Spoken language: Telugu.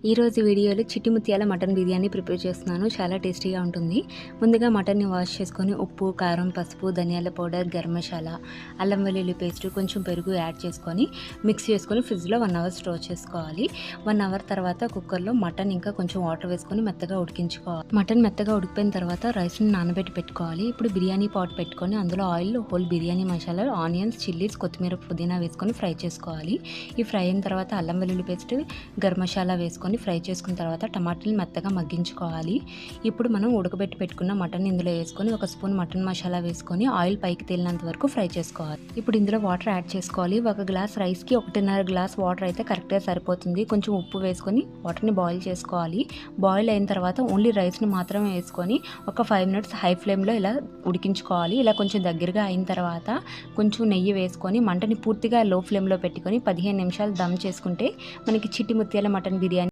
ఈరోజు వీడియోలో చిట్టి ముత్యాల మటన్ బిర్యానీ ప్రిపేర్ చేస్తున్నాను. చాలా టేస్టీగా ఉంటుంది. ముందుగా మటన్ని వాష్ చేసుకొని ఉప్పు, కారం, పసుపు, ధనియాల పౌడర్, గరం మసాలా, అల్లం వెల్లుల్లి పేస్ట్, కొంచెం పెరుగు యాడ్ చేసుకొని మిక్స్ చేసుకొని ఫ్రిడ్జ్లో 1 అవర్ స్టోర్ చేసుకోవాలి. 1 అవర్ తర్వాత కుక్కర్లో మటన్ ఇంకా కొంచెం వాటర్ వేసుకొని మెత్తగా ఉడికించుకోవాలి. మటన్ మెత్తగా ఉడికిపోయిన తర్వాత రైస్ని నానబెట్టి పెట్టుకోవాలి. ఇప్పుడు బిర్యానీ పాట్ పెట్టుకొని అందులో oil, whole biryani masala, onions, chillies, కొత్తిమీర, పుదీనా వేసుకొని ఫ్రై చేసుకోవాలి. ఈ ఫ్రై అయిన తర్వాత అల్లం వెల్లుల్లి పేస్ట్, గరం మసాలా వేసుకొని ఫ్రై చేసుకున్న తర్వాత టమాటాలు మెత్తగా మగ్గించుకోవాలి. ఇప్పుడు మనం ఉడకబెట్టి పెట్టుకున్న మటన్ ఇందులో వేసుకొని 1 స్పూన్ మటన్ మసాలా వేసుకొని ఆయిల్ పైకి తేలినంత వరకు ఫ్రై చేసుకోవాలి. ఇప్పుడు ఇందులో వాటర్ యాడ్ చేసుకోవాలి. 1 గ్లాస్ రైస్కి 1.5 గ్లాస్ వాటర్ అయితే కరెక్ట్గా సరిపోతుంది. కొంచెం ఉప్పు వేసుకొని వాటర్ని బాయిల్ చేసుకోవాలి. బాయిల్ అయిన తర్వాత ఓన్లీ రైస్ని మాత్రమే వేసుకొని ఒక 5 మినిట్స్ హై ఫ్లేమ్లో ఇలా ఉడికించుకోవాలి. ఇలా కొంచెం దగ్గరగా అయిన తర్వాత కొంచెం నెయ్యి వేసుకొని మంటని పూర్తిగా లో ఫ్లేమ్లో పెట్టుకొని 15 నిమిషాలు దమ్ చేసుకుంటే మనకి చిట్టి ముత్యాల మటన్ బిర్యానీ